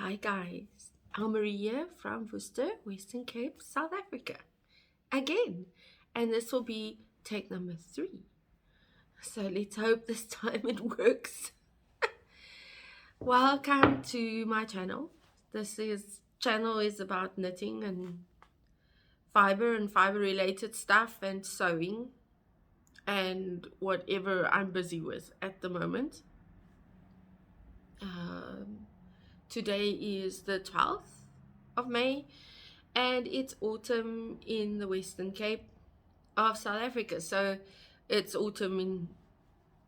Hi guys, Elmarie here from Worcester, Western Cape, South Africa. Again, and this will be take number 3. So let's hope this time it works. Welcome to my channel. Channel is about knitting and fiber related stuff and sewing and whatever I'm busy with at the moment. Today is the 12th of May and it's autumn in the Western Cape of South Africa. So it's autumn in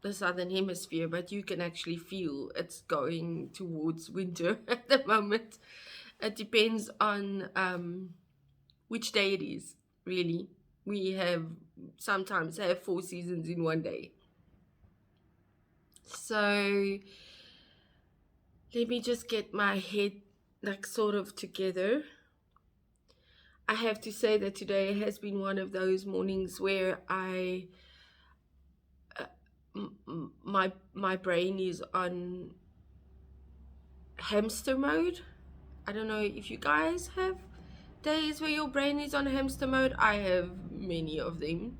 the Southern Hemisphere, but you can actually feel it's going towards winter at the moment. It depends on which day it is, really. We sometimes have 4 seasons in one day. So let me just get my head sort of together. I have to say that today has been one of those mornings where my brain is on hamster mode. I don't know if you guys have days where your brain is on hamster mode. I have many of them.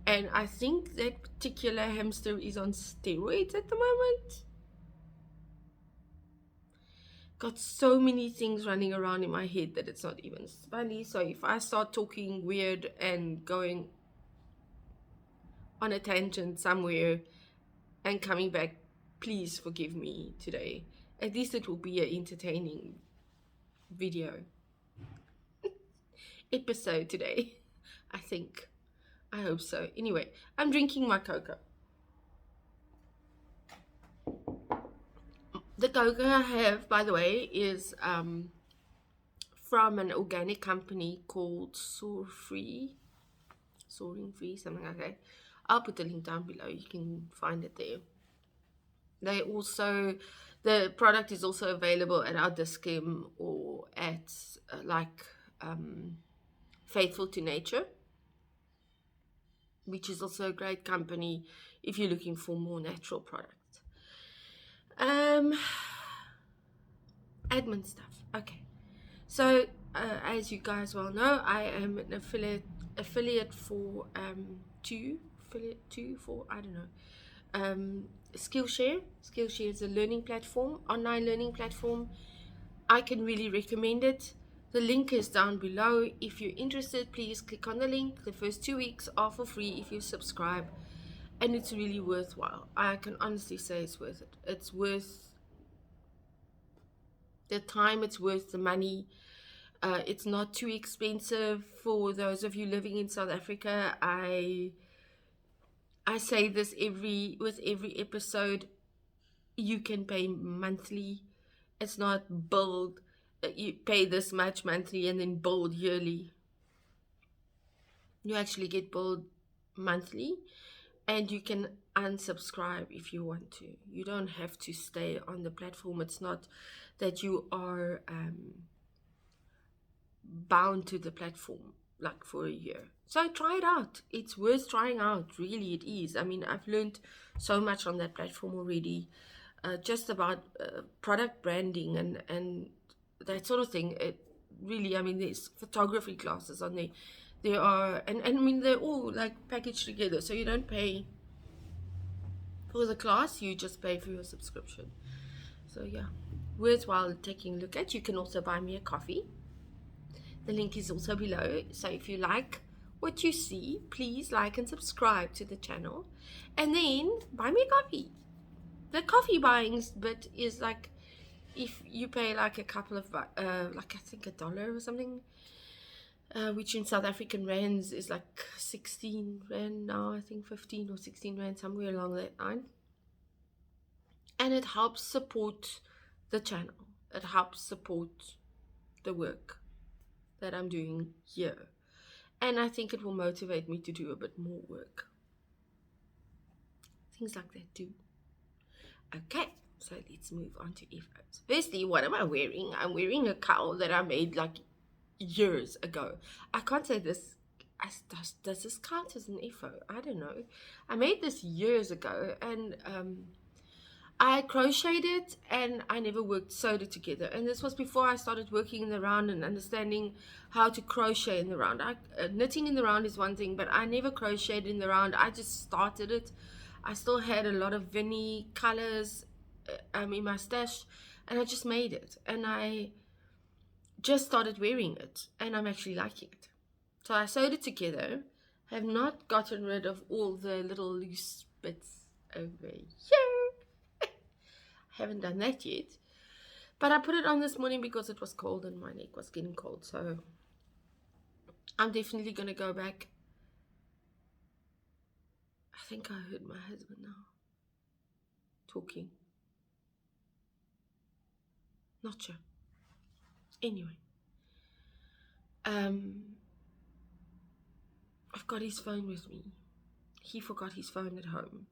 And I think that particular hamster is on steroids at the moment. Got so many things running around in my head that it's not even funny. So if I start talking weird and going on a tangent somewhere and coming back, please forgive me today. At least it will be an entertaining video episode today, I think. I hope so. Anyway, I'm drinking my cocoa. The cocoa I have, by the way, is from an organic company called Soaring Free, something like that. I'll put the link down below. You can find it there. The product is also available at our Diskim or at Faithful to Nature, which is also a great company if you're looking for more natural products. Admin stuff. Okay. So as you guys well know, I am an affiliate for Skillshare. Skillshare is a learning platform, online learning platform. I can really recommend it. The link is down below. If you're interested, please click on the link. The first 2 weeks are for free if you subscribe, and it's really worthwhile. I can honestly say it's worth it. It's worth the time, it's worth the money. It's not too expensive for those of you living in South Africa. I say this with every episode. You can pay monthly. It's not billed. You pay this much monthly and then billed yearly. You actually get billed monthly, and you can unsubscribe if you want to. You don't have to stay on the platform. It's not that you are bound to the platform like for a year. So try it out. It's worth trying out. Really, it is. I mean, I've learned so much on that platform already, just about product branding and that sort of thing. It really, I mean, there's photography classes on there. There are, and I mean, they're all like packaged together. So you don't pay for the class, you just pay for your subscription. So yeah, worthwhile taking a look at. You can also buy me a coffee. The link is also below. So if you like what you see, please like and subscribe to the channel, and then buy me a coffee. The coffee buying bit is like, if you pay like a couple of I think $1 or something, which in South African rands is like 16 rand now, I think 15 or 16 rand, somewhere along that line. And it helps support the channel. It helps support the work that I'm doing here. And I think it will motivate me to do a bit more work. Things like that too. Okay, so let's move on to efforts. Firstly, what am I wearing? I'm wearing a cowl that I made like years ago. I can't say this. Does this count as an effort? I don't know. I made this years ago, and I crocheted it and I never sewed it together. And this was before I started working in the round and understanding how to crochet in the round. Knitting in the round is one thing, but I never crocheted in the round. I just started it. I still had a lot of Vinny colors in my stash, and I just made it. And I just started wearing it, and I'm actually liking it. So I sewed it together. Have not gotten rid of all the little loose bits over here. Haven't done that yet. But I put it on this morning because it was cold and my neck was getting cold. So I'm definitely going to go back. I think I heard my husband now talking. Not sure. Anyway. I've got his phone with me. He forgot his phone at home.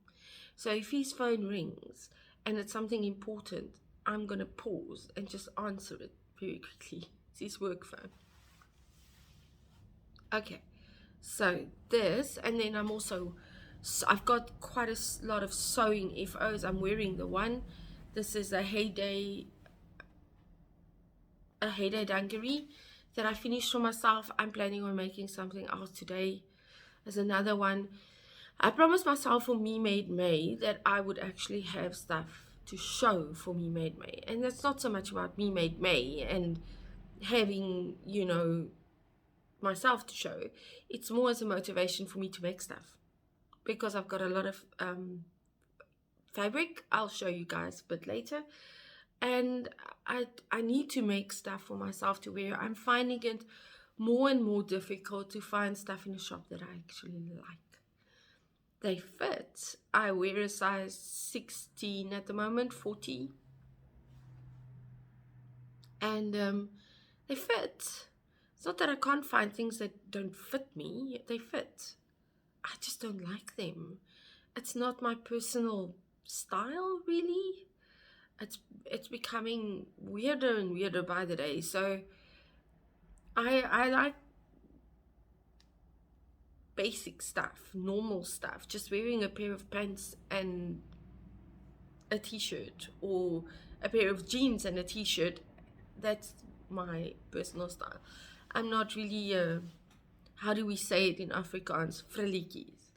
So if his phone rings and it's something important, I'm going to pause and just answer it very quickly. It's his work phone. Okay, so this, and then I've got quite a lot of sewing FOs. I'm wearing the one. This is a heyday dungaree that I finished for myself. I'm planning on making something else today. There's another one. I promised myself for Me Made May that I would actually have stuff to show for Me Made May. And that's not so much about Me Made May and having, myself to show. It's more as a motivation for me to make stuff. Because I've got a lot of fabric. I'll show you guys a bit later. And I need to make stuff for myself to wear. I'm finding it more and more difficult to find stuff in a shop that I actually like. They fit. I wear a size 16 at the moment, 40. And they fit. It's not that I can't find things that don't fit me. They fit. I just don't like them. It's not my personal style, really. It's becoming weirder and weirder by the day. So I like basic stuff, normal stuff, just wearing a pair of pants and a t-shirt, or a pair of jeans and a t-shirt. That's my personal style. I'm not really how do we say it in Afrikaans, frilletjies.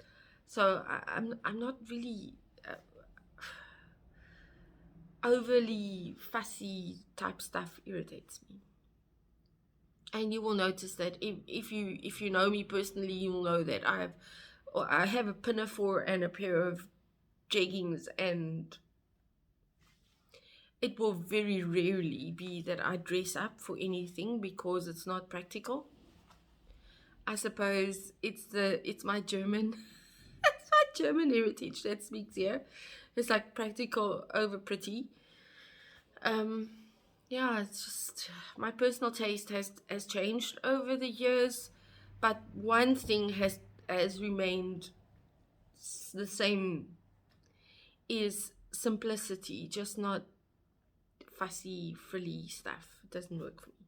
So I'm not really overly fussy type stuff. Irritates me. And you will notice that if you know me personally, you'll know that I have a pinafore and a pair of jeggings, and it will very rarely be that I dress up for anything because it's not practical. I suppose it's my German it's my German heritage that speaks here. It's like practical over pretty. Yeah, it's just my personal taste has changed over the years, but one thing has remained the same, is simplicity. Just not fussy, frilly stuff. It doesn't work for me.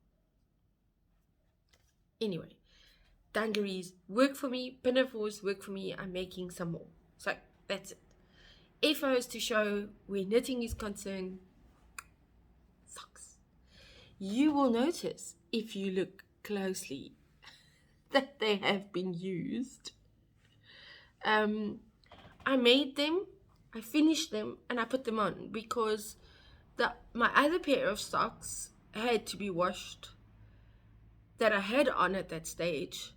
Anyway, dungarees work for me, pinafores work for me. I'm making some more. So that's it. If I was to show where knitting is concerned, socks. You will notice, if you look closely, that they have been used. I made them, I finished them, and I put them on because my other pair of socks had to be washed that I had on at that stage.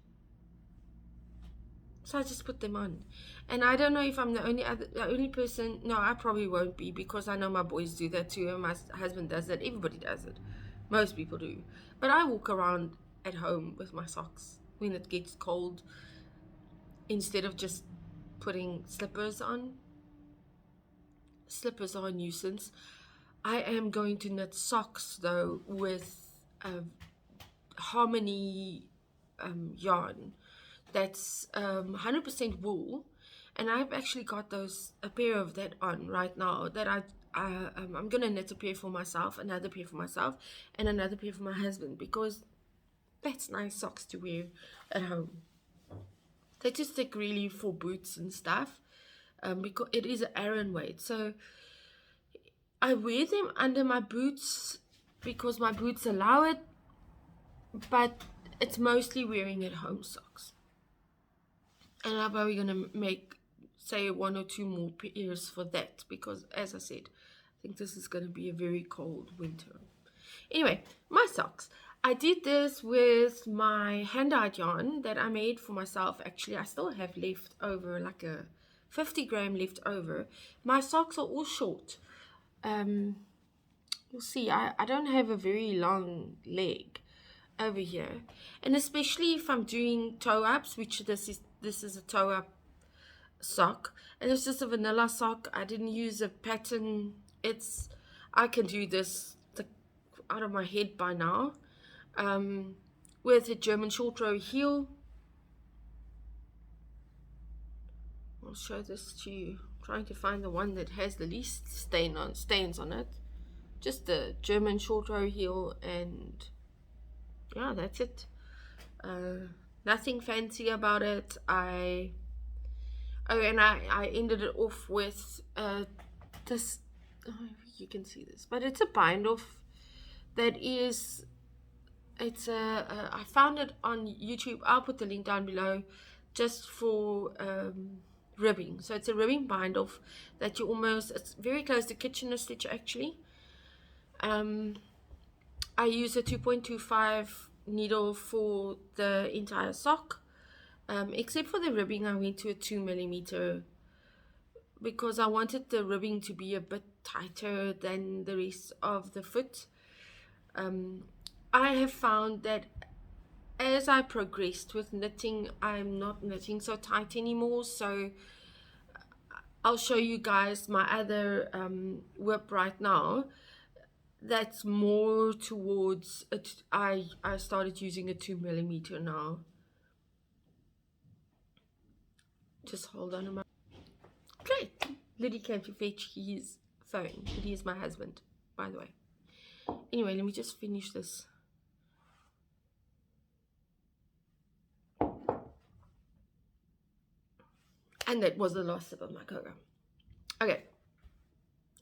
So I just put them on. And I don't know if I'm the only person. No, I probably won't be, because I know my boys do that too, and my husband does that. Everybody does it. Most people do. But I walk around at home with my socks when it gets cold, instead of just putting slippers on. Slippers are a nuisance. I am going to knit socks though with Harmony yarn that's 100% wool, and I've actually got a pair of that on right now, that I'm gonna knit a pair for myself, another pair for myself, and another pair for my husband, because that's nice socks to wear at home. They just stick really for boots and stuff, because it is an Aran weight. So I wear them under my boots because my boots allow it, but it's mostly wearing at home socks. And I'm probably going to make, say, 1 or 2 more pairs for that because, as I said, I think this is going to be a very cold winter. Anyway, my socks. I did this with my hand-dyed yarn that I made for myself. Actually, I still have left over, like a 50 gram left over. My socks are all short. You'll see, I don't have a very long leg over here. And especially if I'm doing toe-ups, which this is a toe-up sock. And it's just a vanilla sock. I didn't use a pattern. I can do this out of my head by now, with a German short row heel. I'll show this to you. I'm trying to find the one that has the least stains on it. Just the German short row heel, and yeah, that's it. Nothing fancy about it. I ended it off with this. Oh, you can see this, but it's a bind off. I found it on YouTube. I'll put the link down below, just for ribbing. So it's a ribbing bind off that it's very close to Kitchener stitch actually. I use a 2.25 needle for the entire sock, except for the ribbing. I went to a 2mm because I wanted the ribbing to be a bit tighter than the rest of the foot. I have found that as I progressed with knitting, I'm not knitting so tight anymore. So I'll show you guys my other whip right now. That's more towards it. I started using a 2mm now. Just hold on a moment. Great. Liddy came to fetch his phone. Liddy is my husband, by the way. Anyway, let me just finish this. And that was the last sip of my cocoa. Okay.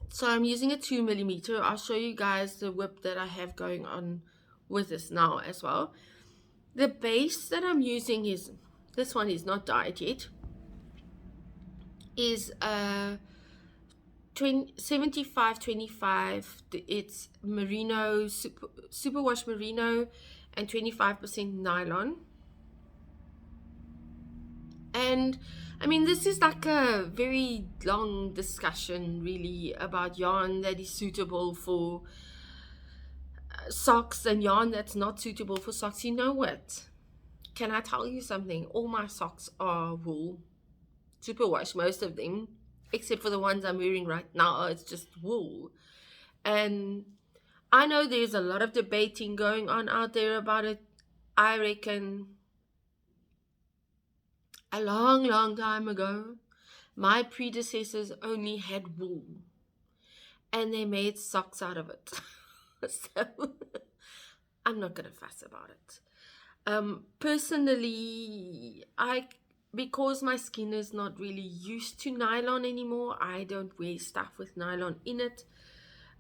So I'm using a 2mm. I'll show you guys the whip that I have going on with this now as well. The base that I'm using is, this one is not dyed yet, is 75-25. It's merino, superwash merino, and 25% nylon. And I mean, this is like a very long discussion really about yarn that is suitable for socks and yarn that's not suitable for socks. You know what? Can I tell you something? All my socks are wool, superwash, most of them, except for the ones I'm wearing right now. It's just wool. And I know there's a lot of debating going on out there about it. I reckon a long time ago, my predecessors only had wool and they made socks out of it. So I'm not gonna fuss about it. Personally, because my skin is not really used to nylon anymore, I don't wear stuff with nylon in it.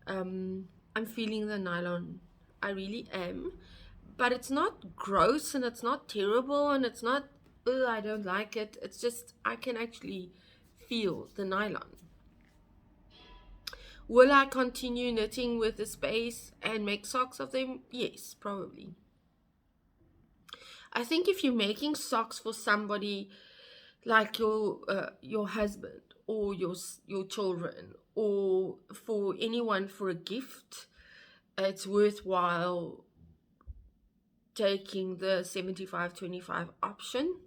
I'm feeling the nylon, I really am, but it's not gross and it's not terrible and it's not, I don't like it. It's just, I can actually feel the nylon. Will I continue knitting with this base and make socks of them? Yes, probably. I think if you're making socks for somebody like your husband or your children, or for anyone for a gift, it's worthwhile taking the 75-25 option,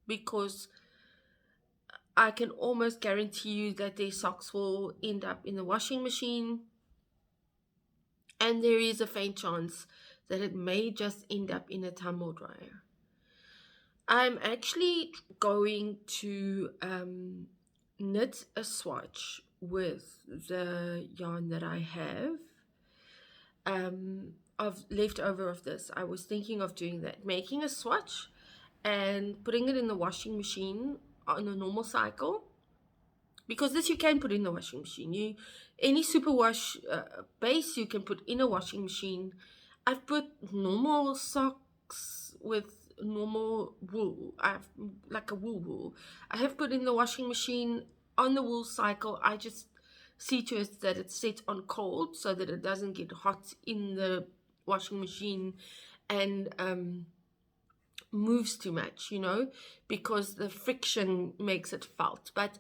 because I can almost guarantee you that their socks will end up in the washing machine, and there is a faint chance that it may just end up in a tumble dryer. I'm actually going to knit a swatch with the yarn that I have of leftover of this. I was thinking of doing that, making a swatch and putting it in the washing machine on a normal cycle, because this you can put in the washing machine. Any superwash base you can put in a washing machine. I've put normal socks with normal wool. I have like a wool. I have put in the washing machine on the wool cycle. I just see to it that it's set on cold so that it doesn't get hot in the washing machine and moves too much, because the friction makes it felt. But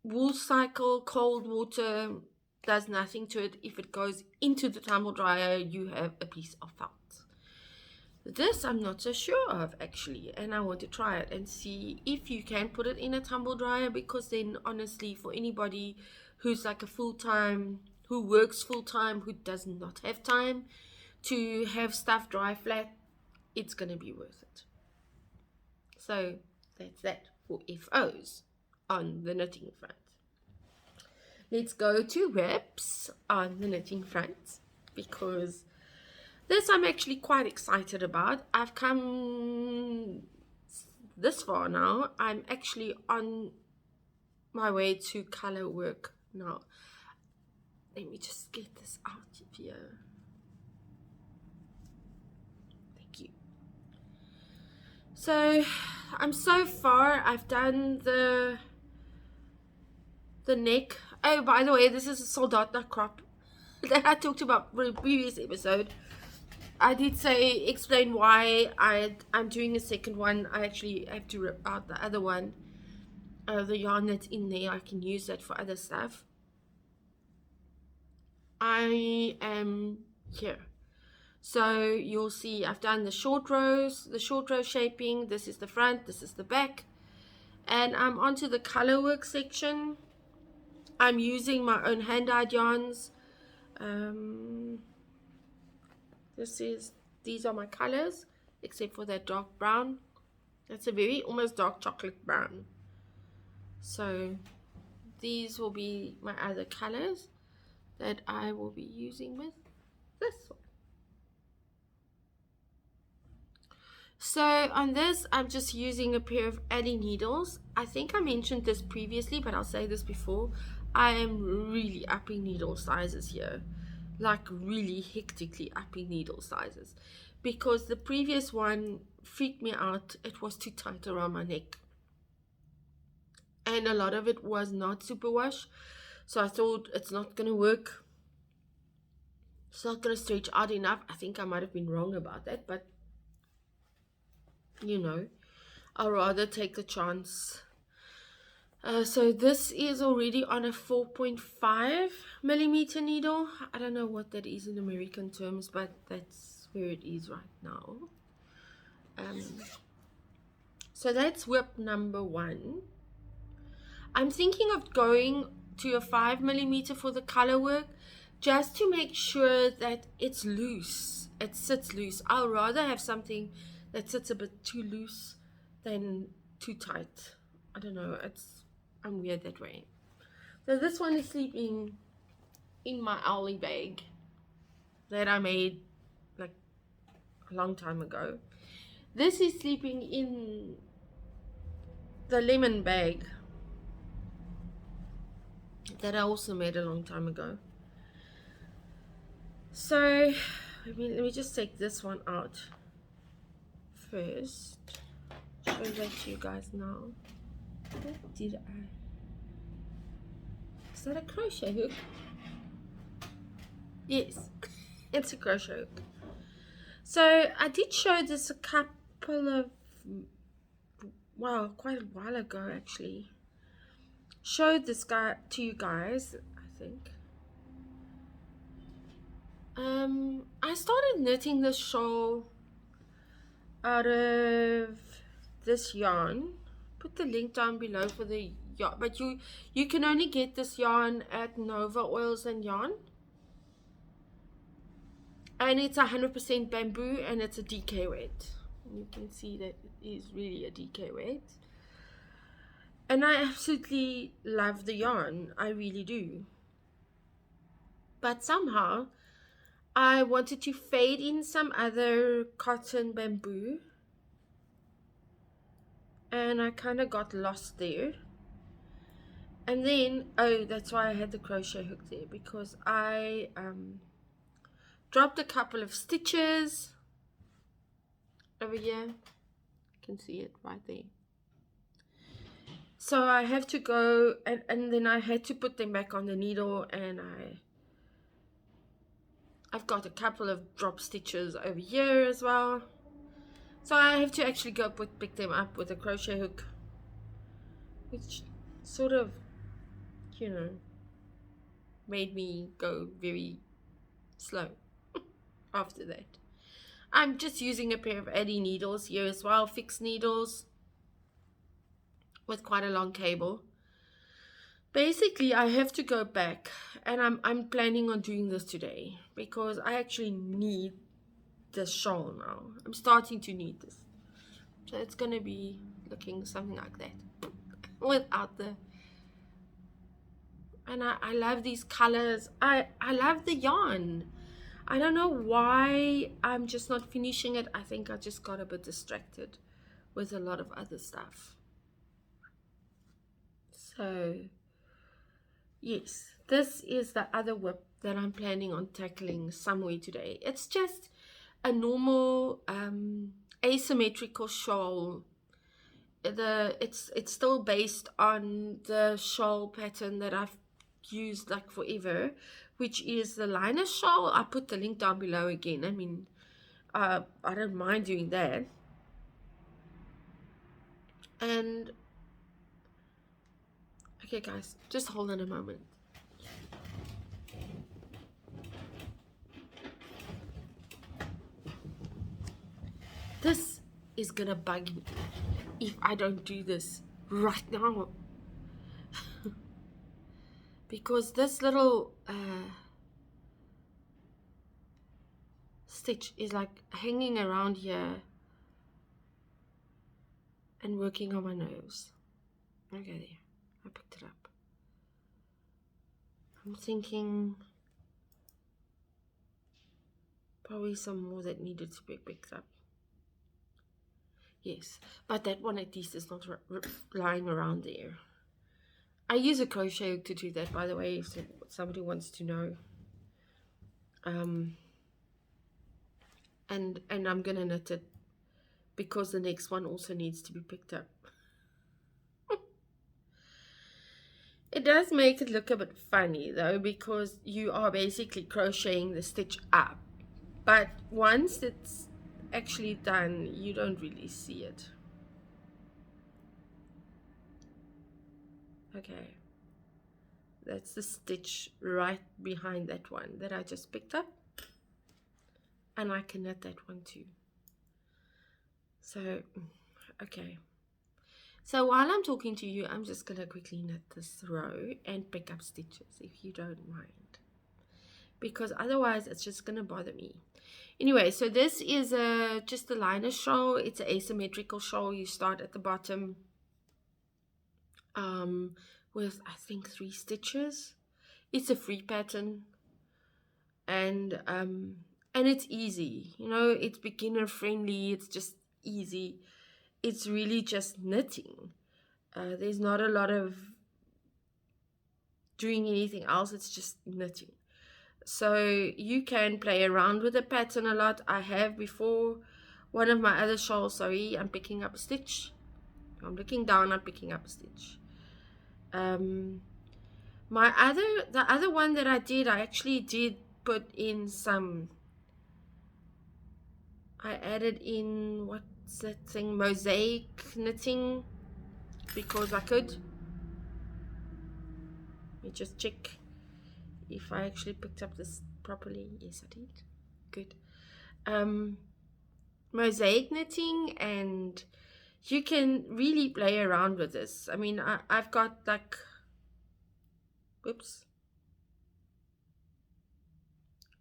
wool cycle, cold water does nothing to it. If it goes into the tumble dryer, you have a piece of felt. This I'm not so sure of actually, and I want to try it and see if you can put it in a tumble dryer, because then honestly, for anybody who's like who works full-time, who does not have time to have stuff dry flat, it's going to be worth it. So that's that for FOs on the knitting front. Let's go to WIPs on the knitting front, because this I'm actually quite excited about. I've come this far now. I'm actually on my way to color work now. Let me just get this out here. Thank you. So I'm so far. I've done the neck. Oh, by the way, this is a soldata crop that I talked about in the previous episode. I did explain why I'm doing a second one. I actually have to rip out the other one. The yarn that's in there, I can use that for other stuff. I am here. So you'll see I've done the short row shaping. This is the front, this is the back. And I'm onto the color work section. I'm using my own hand-dyed yarns. These are my colors, except for that dark brown. That's a very almost dark chocolate brown. So these will be my other colors that I will be using with this one. So on this, I'm just using a pair of Addy needles. I think I mentioned this previously, but I'll say this before. I am really upping needle sizes here, like really hectically upping needle sizes, because the previous one freaked me out. It was too tight around my neck, and a lot of it was not superwash, so I thought it's not gonna work, it's not gonna stretch out enough. I think I might have been wrong about that, but I'll rather take the chance. So this is already on a 4.5 millimeter needle. I don't know what that is in American terms, but that's where it is right now. So that's WIP number 1. I'm thinking of going to a 5 millimeter for the color work, just to make sure that it's loose. It sits loose. I'll rather have something that sits a bit too loose than too tight. I don't know, I'm weird that way. So this one is sleeping in my owlie bag that I made like a long time ago. This is sleeping in the lemon bag that I also made a long time ago. So let me just take this one out first. Show that to you guys now. What did I? Is that a crochet hook? Yes, it's a crochet hook. So I did show this a couple of, quite a while ago actually. Showed this guy to you guys, I think. I started knitting this shawl out of this yarn. Put the link down below for the yarn, but you can only get this yarn at Nova Oils and Yarn, and it's 100% bamboo, and it's a DK weight. You can see that it is really a DK weight, and I absolutely love the yarn. I really do. But somehow I wanted to fade in some other cotton bamboo, and I kind of got lost there. And then, oh, that's why I had the crochet hook there, because I dropped a couple of stitches over here. You can see it right there. So I have to go, and then I had to put them back on the needle, and I've got a couple of drop stitches over here as well. So I have to actually go pick them up with a crochet hook, which sort of, you know, made me go very slow after that. I'm just using a pair of Addy needles here as well, fixed needles with quite a long cable. Basically, I have to go back, and I'm planning on doing this today because I actually need this shawl now. I'm starting to need this. So it's going to be looking something like that without the... And I love these colors. I love the yarn. I don't know why I'm just not finishing it. I think I just got a bit distracted with a lot of other stuff. So, yes, this is the other whip that I'm planning on tackling somewhere today. It's just a normal asymmetrical shawl. It's still based on the shawl pattern that I've used like forever, which is the liner shawl. I put the link down below again. I mean, I don't mind doing that. And okay guys, just hold on a moment. This is gonna bug me if I don't do this right now. Because this little stitch is like hanging around here and working on my nerves. Okay, there, I picked it up. I'm thinking probably some more that needed to be picked up. Yes, but that one at least is not lying around there. I use a crochet hook to do that, by the way, if somebody wants to know. And I'm gonna knit it because the next one also needs to be picked up. It does make it look a bit funny though, because you are basically crocheting the stitch up, but once it's actually done, you don't really see it. Okay, that's the stitch right behind that one that I just picked up, and I can knit that one too. So okay, so while I'm talking to you, I'm just gonna quickly knit this row and pick up stitches, if you don't mind, because otherwise it's just gonna bother me. Anyway, so this is just a liner shawl. It's an asymmetrical shawl. You start at the bottom with I think 3 stitches. It's a free pattern, and it's easy, you know, it's beginner friendly, it's just easy. It's really just knitting. There's not a lot of doing anything else, it's just knitting. So you can play around with the pattern a lot. I have before. One of my other shawls, sorry, I'm picking up a stitch. I'm looking down, I'm picking up a stitch. The other one that I actually did put in some, I added in, what's that thing, Mosaic Knitting, because I could. Let me just check if I actually picked up this properly. Yes, I did. Good. Mosaic Knitting, and you can really play around with this. I mean, I've got like, whoops,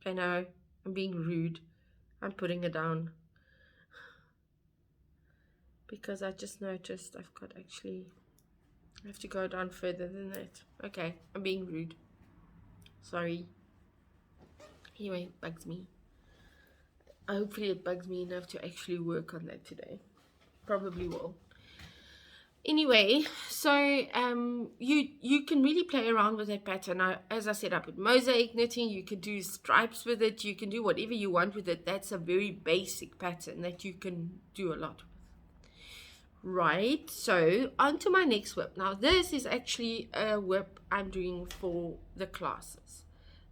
I know I'm being rude, I'm putting it down because I just noticed I've got actually, I have to go down further than that. Okay, I'm being rude, sorry. Anyway, it bugs me. Hopefully it bugs me enough to actually work on that today. Probably will. Anyway, so you can really play around with that pattern. Now, as I said, I put mosaic knitting. You can do stripes with it. You can do whatever you want with it. That's a very basic pattern that you can do a lot with. Right, so on to my next whip. Now, this is actually a whip I'm doing for the classes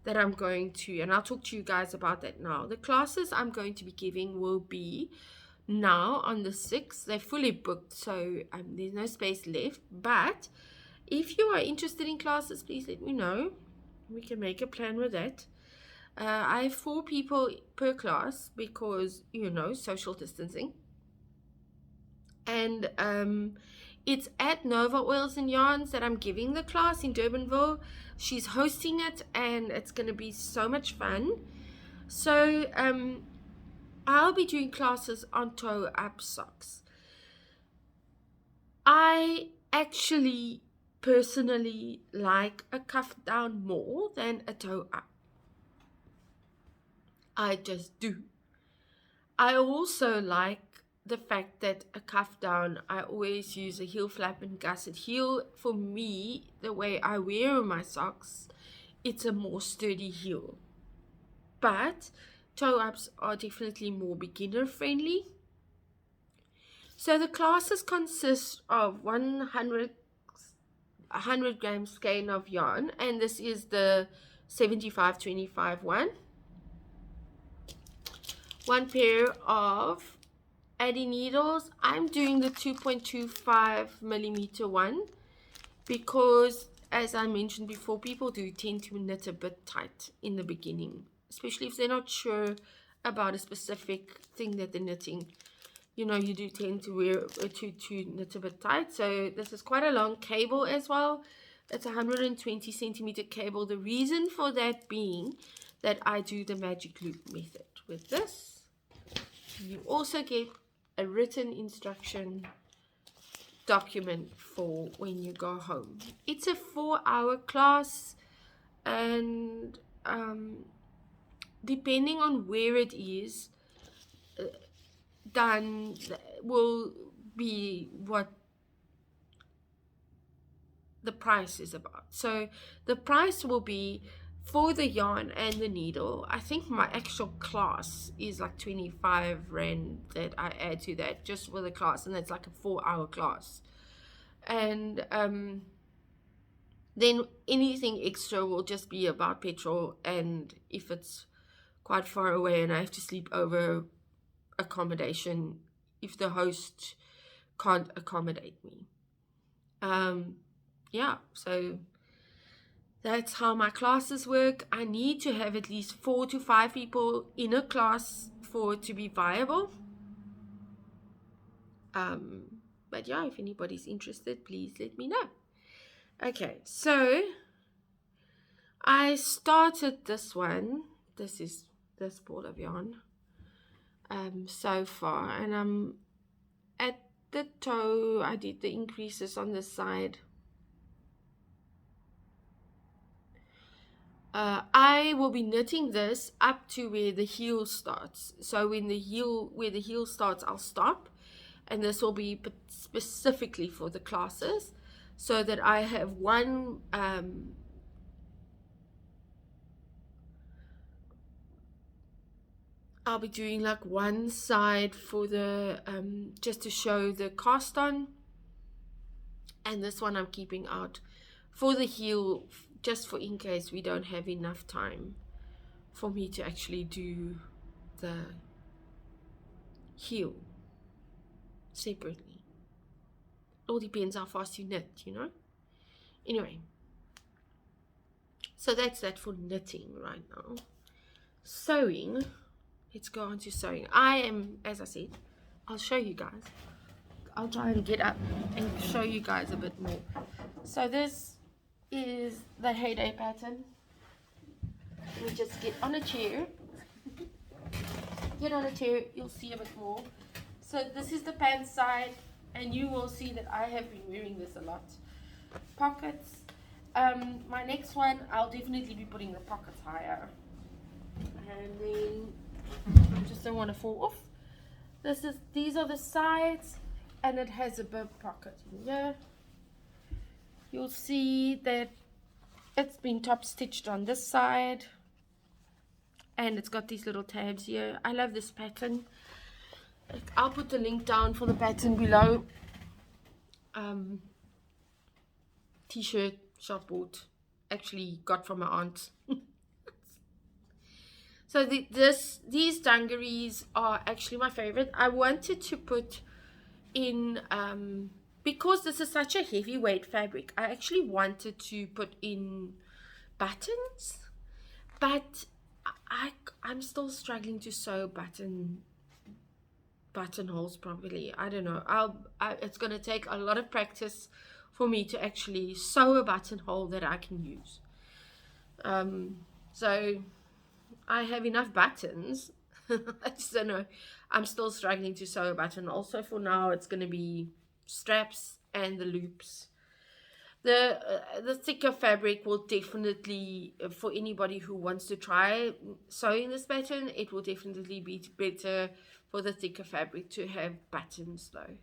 that I'm going to, and I'll talk to you guys about that now. The classes I'm going to be giving will be now on the 6th. They're fully booked, so there's no space left. But if you are interested in classes, please let me know. We can make a plan with that. I have 4 people per class because, you know, social distancing. And it's at Nova Oils and Yarns that I'm giving the class in Durbanville. She's hosting it, and it's going to be so much fun. So I'll be doing classes on toe up socks. I actually personally like a cuff down more than a toe up. I just do. I also like the fact that a cuff down, I always use a heel flap and gusset heel. For me, the way I wear my socks, it's a more sturdy heel. But toe ups are definitely more beginner friendly. So the classes consist of 100 gram skein of yarn, and this is the 75-25 one. 1 pair of Addy needles. I'm doing the 2.25 millimeter one because, as I mentioned before, people do tend to knit a bit tight in the beginning, especially if they're not sure about a specific thing that they're knitting. You know, you do tend to wear to knit a bit tight. So this is quite a long cable as well. It's a 120 centimeter cable. The reason for that being that I do the magic loop method with this. You also get a written instruction document for when you go home. It's a 4-hour class, and depending on where it is done will be what the price is about. So the price will be for the yarn and the needle. I think my actual class is like 25 Rand that I add to that just for the class, and that's like a 4-hour class. And then anything extra will just be about petrol, and if it's quite far away and I have to sleep over, accommodation if the host can't accommodate me. Yeah, so that's how my classes work. I need to have at least 4 to 5 people in a class for it to be viable. But yeah, if anybody's interested, please let me know. Okay, so I started this one. This is this ball of yarn so far, and I'm at the toe. I did the increases on the side. I will be knitting this up to where the heel starts. So when where the heel starts, I'll stop, and this will be specifically for the classes, so that I have one I'll be doing like one side for the just to show the cast on, and this one I'm keeping out for the heel, just for in case we don't have enough time for me to actually do the heel separately. It all depends how fast you knit, you know. Anyway, so that's that for knitting right now. Sewing, let's go on to sewing. I am, as I said, I'll show you guys. I'll try and get up and show you guys a bit more. So this is the heyday pattern. Let me just get on a chair. Get on a chair, you'll see a bit more. So this is the pants side, and you will see that I have been wearing this a lot. Pockets. My next one, I'll definitely be putting the pockets higher. And then I just don't want to fall off. These are the sides. and it has a bib pocket in here. You'll see that it's been top stitched on this side, and it's got these little tabs here. I love this pattern. I'll put the link down for the pattern below. T-shirt shop bought, actually got from my aunt. So these dungarees are actually my favorite. I wanted to put in because this is such a heavyweight fabric, I actually wanted to put in buttons, but I'm still struggling to sew buttonholes properly. I don't know. It's going to take a lot of practice for me to actually sew a buttonhole that I can use. So I have enough buttons. I just don't know. I'm still struggling to sew a button. Also, for now, it's going to be straps and the loops. The thicker fabric will definitely, for anybody who wants to try sewing this pattern, it will definitely be better for the thicker fabric to have buttons though.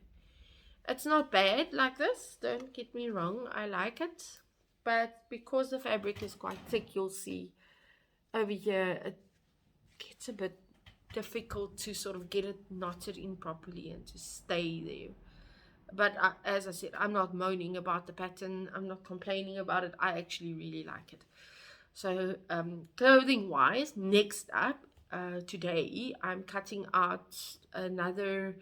It's not bad like this, don't get me wrong, I like it, but because the fabric is quite thick, you'll see over here it gets a bit difficult to sort of get it knotted in properly and to stay there. But as I said, I'm not moaning about the pattern, I'm not complaining about it, I actually really like it. So clothing wise, next up, today I'm cutting out another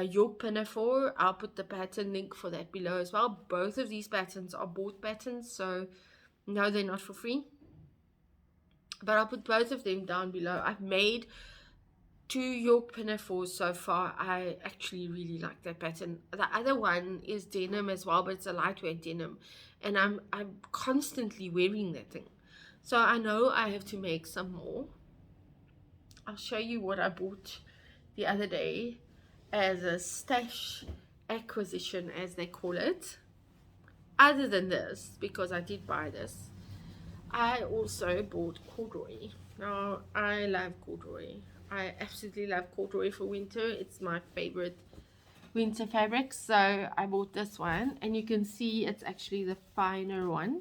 yoke pinafore. I'll put the pattern link for that below as well. Both of these patterns are bought patterns, so no, they're not for free, but I'll put both of them down below. I've made 2 yoke pinafores so far. I actually really like that pattern. The other one is denim as well, but it's a lightweight denim, and I'm constantly wearing that thing, so I know I have to make some more. I'll show you what I bought the other day as a stash acquisition, as they call it. Other than this, because I did buy this, I also bought corduroy. Now, I love corduroy. I absolutely love corduroy for winter. It's my favorite winter fabric. So I bought this one, and you can see it's actually the finer one.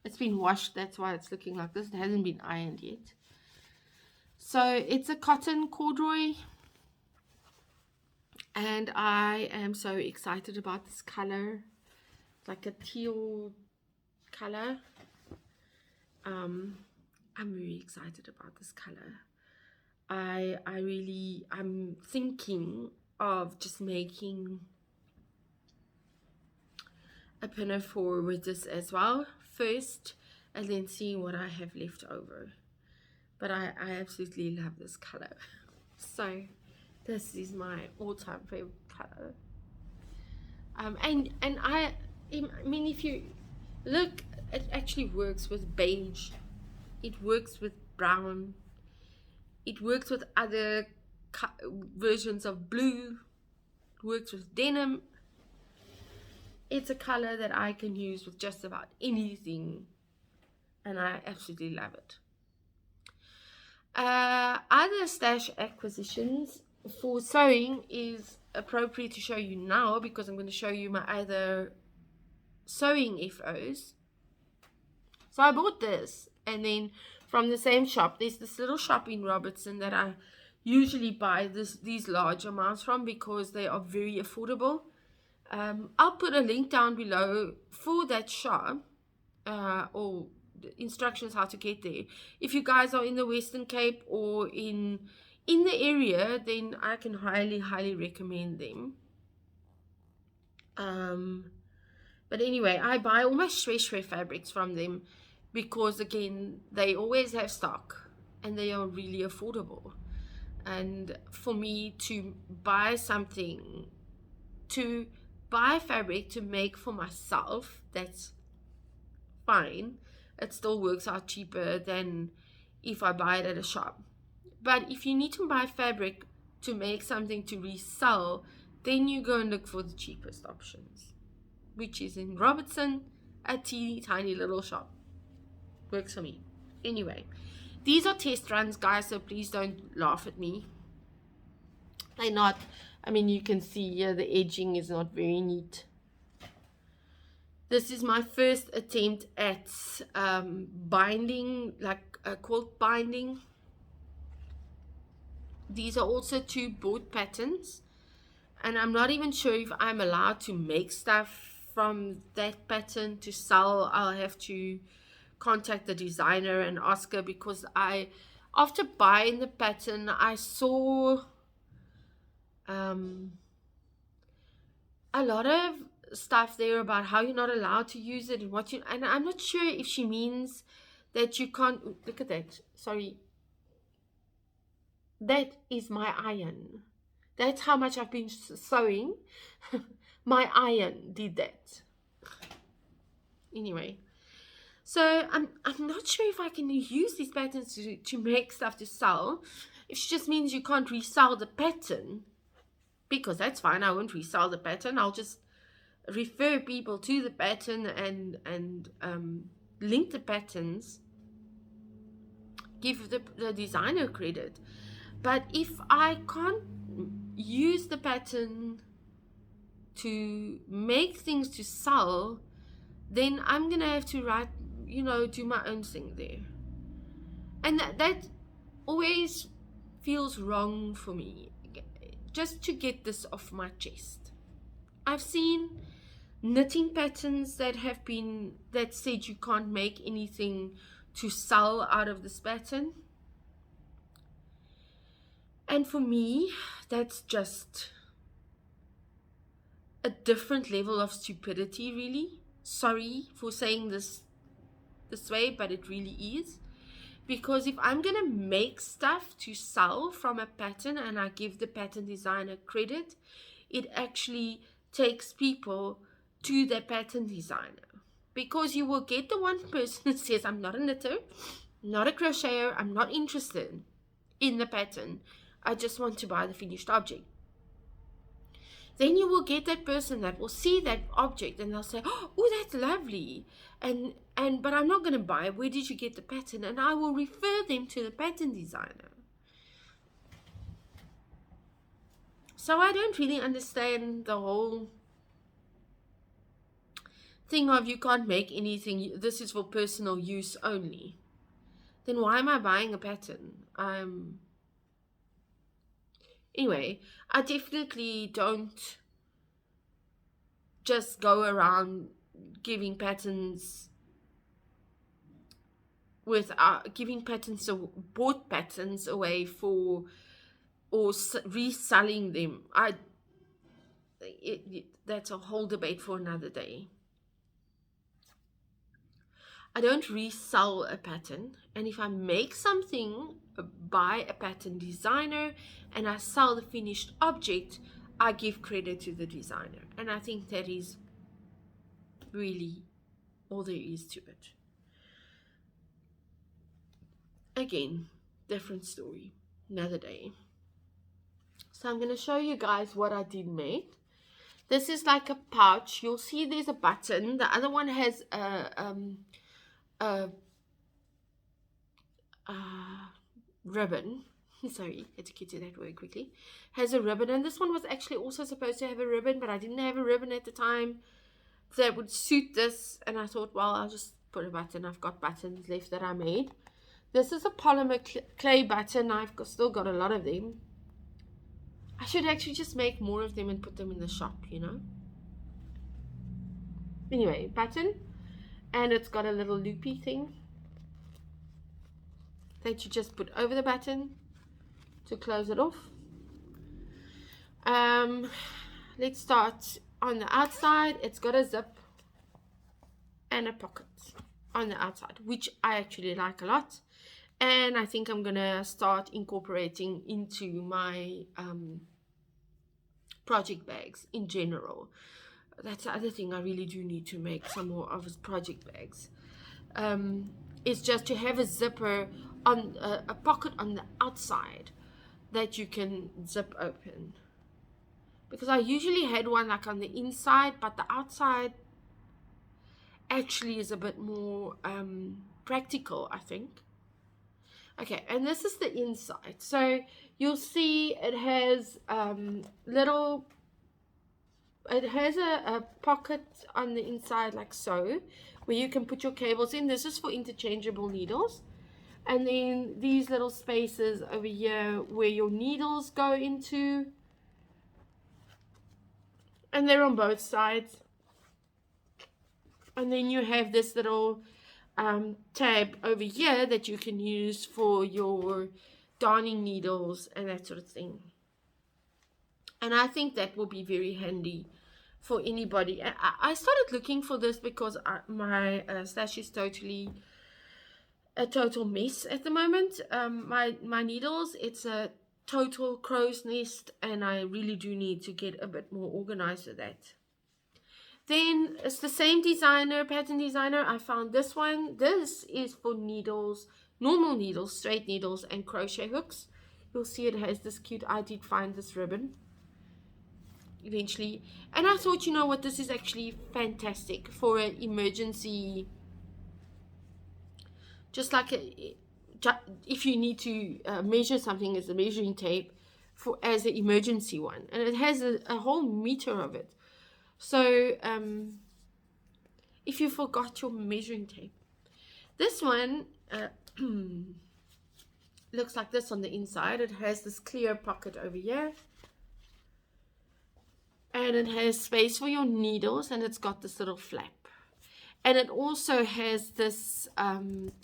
It's been washed, that's why it's looking like this. It hasn't been ironed yet. So it's a cotton corduroy, and I am so excited about this color. It's like a teal color. I'm very excited about this color. I'm thinking of just making a pinafore with this as well first, and then seeing what I have left over. But I absolutely love this color. So this is my all-time favorite color. And I mean, if you look, it actually works with beige, it works with brown, it works with other versions of blue, it works with denim. It's a color that I can use with just about anything, and I absolutely love it. Other stash acquisitions for sewing is appropriate to show you now, because I'm going to show you my other sewing FOs. So I bought this, and then from the same shop, there's this little shop in Robertson that I usually buy these large amounts from, because they are very affordable. I'll put a link down below for that shop, or the instructions how to get there. If you guys are in the Western Cape or in the area, then I can highly recommend them. But anyway, I buy all my shwe fabrics from them, because again, they always have stock and they are really affordable. And for me to buy something, to buy fabric to make for myself, that's fine. It still works out cheaper than if I buy it at a shop. But if you need to buy fabric to make something to resell, then you go and look for the cheapest options, which is in Robertson, a teeny tiny little shop. Works for me. Anyway, these are test runs, guys, so please don't laugh at me. They're not I mean, you can see here the edging is not very neat. This is my first attempt at binding, like a quilt binding. These are also 2 board patterns, and I'm not even sure if I'm allowed to make stuff from that pattern to sell. I'll have to contact the designer and ask her, because after buying the pattern, I saw a lot of stuff there about how you're not allowed to use it and and I'm not sure if she means that you can't. Look at that, sorry, that is my iron. That's how much I've been sewing. My iron did that. Anyway, so I'm not sure if I can use these patterns to make stuff to sell. If she just means you can't resell the pattern, because that's fine, I won't resell the pattern. I'll just refer people to the pattern and link the patterns, give the designer credit. But if I can't use the pattern to make things to sell, then I'm gonna have to write, do my own thing there. And that always feels wrong for me. Just to get this off my chest, I've seen knitting patterns that said you can't make anything to sell out of this pattern. And for me, that's just a different level of stupidity, really. Sorry for saying this way, but it really is. Because if I'm going to make stuff to sell from a pattern and I give the pattern designer credit, it actually takes people to the pattern designer. Because you will get the one person that says, I'm not a knitter, not a crocheter, I'm not interested in the pattern, I just want to buy the finished object. Then you will get that person that will see that object and they'll say, oh, that's lovely. But I'm not going to buy it. Where did you get the pattern? And I will refer them to the pattern designer. So I don't really understand the whole thing of you can't make anything. This is for personal use only. Then why am I buying a pattern? Anyway, I definitely don't just go around giving patterns bought patterns away or reselling them. That's a whole debate for another day. I don't resell a pattern, and if I make something by a pattern designer and I sell the finished object, I give credit to the designer. And I think that is really all there is to it. Again, different story, another day. So I'm going to show you guys what I did make. This is like a pouch. You'll see there's a button. The other one has a ribbon. Sorry, had to get to that word quickly. Has a ribbon, and this one was actually also supposed to have a ribbon, but I didn't have a ribbon at the time that would suit this, and I thought, well, I'll just put a button. I've got buttons left that I made. This is a polymer clay button. I've still got a lot of them. I should actually just make more of them and put them in the shop, Anyway, button, and it's got a little loopy thing that you just put over the button to close it off. Let's start on the outside. It's got a zip and a pocket on the outside, which I actually like a lot, and I think I'm gonna start incorporating into my project bags in general. That's the other thing I really do need to make some more of, is project bags. Is just to have a zipper on a pocket on the outside that you can zip open, because I usually had one like on the inside, but the outside actually is a bit more practical, I think. Okay, and this is the inside. So you'll see it has a pocket on the inside like so, where you can put your cables in. This is for interchangeable needles. And then these little spaces over here where your needles go into. And they're on both sides. And then you have this little tab over here that you can use for your darning needles and that sort of thing. And I think that will be very handy for anybody. I started looking for this because my stash is totally a total mess at the moment. My needles, it's a total crow's nest, and I really do need to get a bit more organized with that. Then it's the same designer, pattern designer. I found this one. This is for needles, normal needles, straight needles, and crochet hooks. You'll see it has this cute, I did find this ribbon eventually. And I thought, you know what, this is actually fantastic for an emergency, just like if you need to measure something as a measuring tape as an emergency one. And it has a whole meter of it. So if you forgot your measuring tape, this one looks like this on the inside. It has this clear pocket over here, and it has space for your needles, and it's got this little flap. And it also has this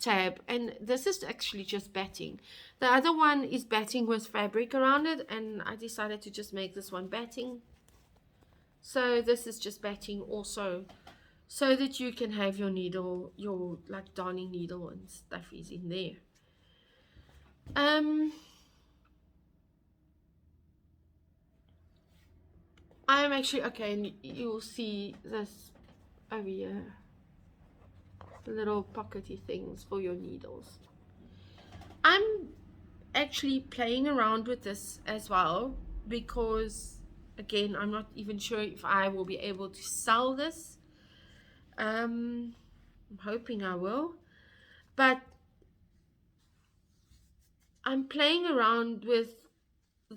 tab, and this is actually just batting. The other one is batting with fabric around it, and I decided to just make this one batting. So this is just batting also, so that you can have your needle, your like darning needle and stuff is in there. I am actually, okay, and you'll see this over here, the little pockety things for your needles. I'm actually playing around with this as well, because again, I'm not even sure if I will be able to sell this. I'm hoping I will, but I'm playing around with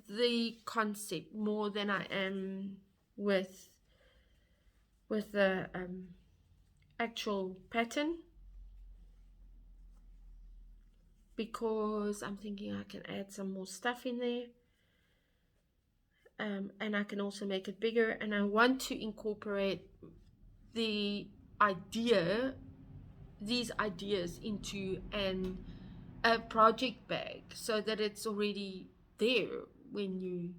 the concept more than I am with the actual pattern, because I'm thinking I can add some more stuff in there. And I can also make it bigger, and I want to incorporate these ideas into a project bag, so that it's already there when you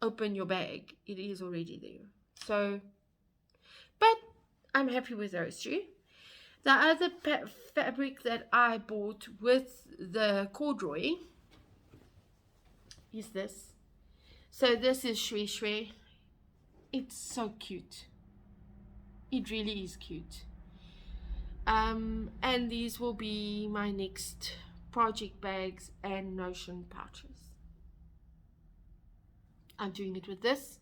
open your bag. It is already there. So, but I'm happy with those two. The other fabric that I bought with the corduroy is this. So this is Shwe Shwe. It's so cute. It really is cute. And these will be my next project bags and notion pouches. I'm doing it with this.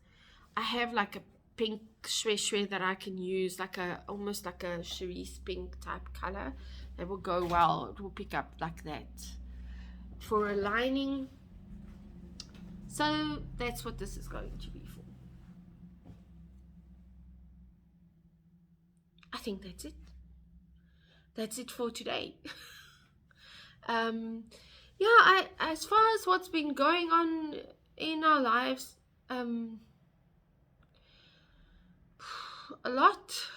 I have like a pink Shwe Shwe that I can use, like almost like a cerise pink type color. That will go well. It will pick up like that for a lining. So that's what this is going to be for. I think that's it. That's it for today. Yeah, as far as what's been going on in our lives, a lot,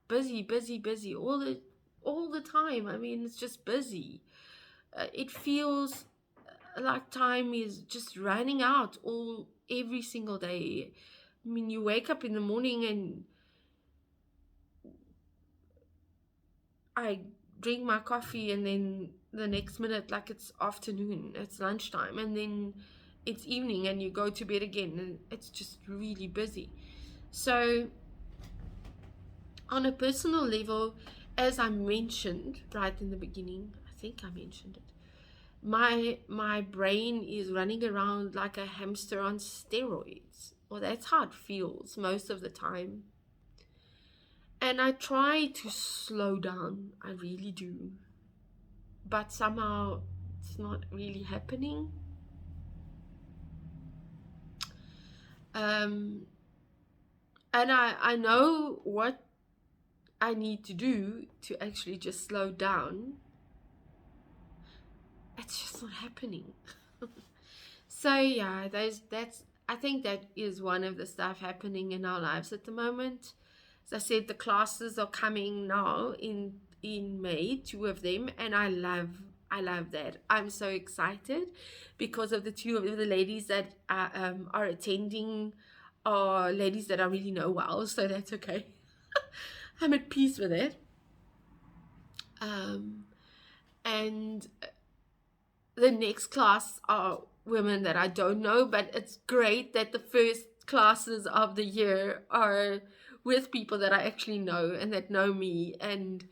busy all the time. I mean, it's just busy. It feels like time is just running out every single day. I mean, you wake up in the morning and I drink my coffee, and then the next minute, like, it's afternoon, it's lunchtime, and then it's evening, and you go to bed again, and it's just really busy. So on a personal level, as I mentioned right in the beginning, I think I mentioned it, my brain is running around like a hamster on steroids. Well, that's how it feels most of the time. And I try to slow down. I really do. but somehow it's not really happening. And I know what I need to do to actually just slow down. It's just not happening. So yeah, I think that is one of the stuff happening in our lives at the moment. As I said, the classes are coming now in May, 2 of them, and I love that. I'm so excited because of the 2 of the ladies that are attending are ladies that I really know well, so that's okay. I'm at peace with it. And the next class are women that I don't know, but it's great that the first classes of the year are with people that I actually know and that know me, and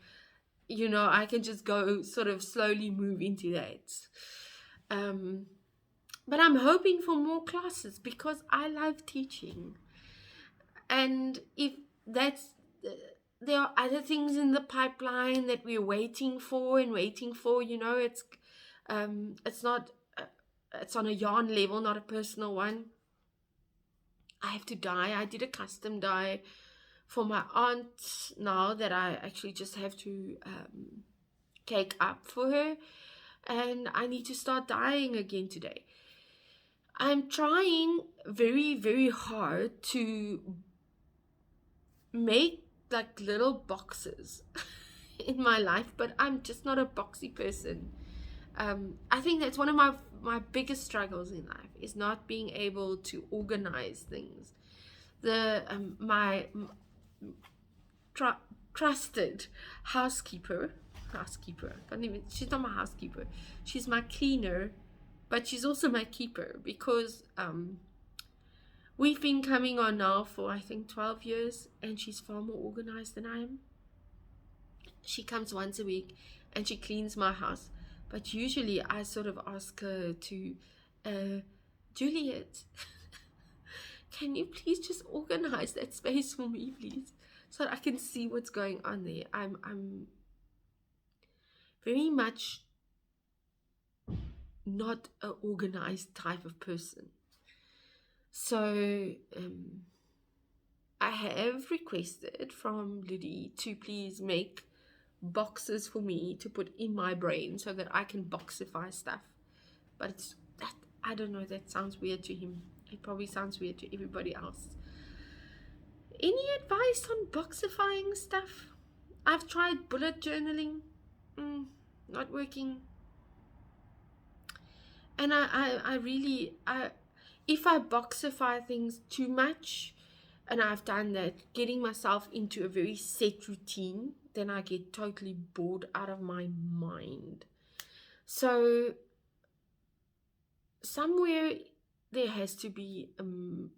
you know, I can just go sort of slowly move into that. But I'm hoping for more classes because I love teaching, and if that's there are other things in the pipeline that we're waiting for, you know, it's not it's on a yarn level, not a personal one. I have to dye. I did a custom dye for my aunt now that I actually just have to cake up for her, and I need to start dyeing again today. I'm trying very, very hard to make like little boxes in my life, but I'm just not a boxy person. I think that's one of my biggest struggles in life, is not being able to organize things. My trusted housekeeper, she's not my housekeeper, she's my cleaner, but she's also my keeper, because we've been coming on now for I think 12 years, and she's far more organized than I am. She comes once a week and she cleans my house, but usually I sort of ask her to, Juliet, can you please just organize that space for me, please, so that I can see what's going on there. I'm very much not an organized type of person. So I have requested from Ludie to please make boxes for me to put in my brain so that I can boxify stuff. But it's that, I don't know, that sounds weird to him. It probably sounds weird to everybody else. Any advice on boxifying stuff? I've tried bullet journaling. Not working. And I really, if I boxify things too much, and I've done that, getting myself into a very set routine, then I get totally bored out of my mind. So somewhere there has to be in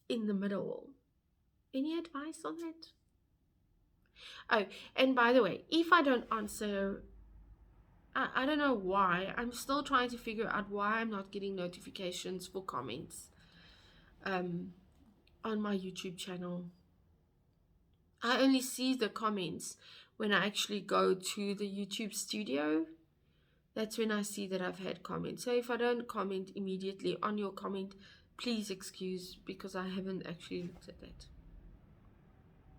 the middle. Any advice on that? Oh, and by the way, if I don't answer, I don't know why. I'm still trying to figure out why I'm not getting notifications for comments on my YouTube channel. I only see the comments when I actually go to the YouTube studio. That's when I see that I've had comments. So if I don't comment immediately on your comment, please excuse, because I haven't actually looked at that.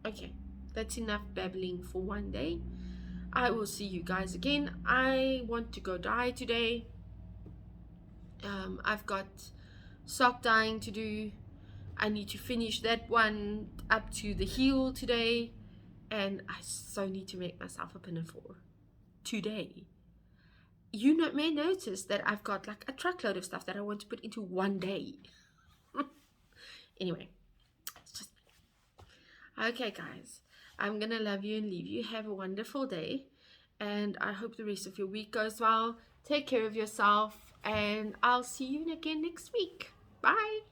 Okay, that's enough babbling for one day. I will see you guys again. I want to go dye today. I've got sock dyeing to do. I need to finish that one up to the heel today, and I so need to make myself a pinafore today. You may notice that I've got like a truckload of stuff that I want to put into one day. Anyway, it's just okay, guys. I'm gonna love you and leave you. Have a wonderful day, and I hope the rest of your week goes well. Take care of yourself, and I'll see you again next week. Bye.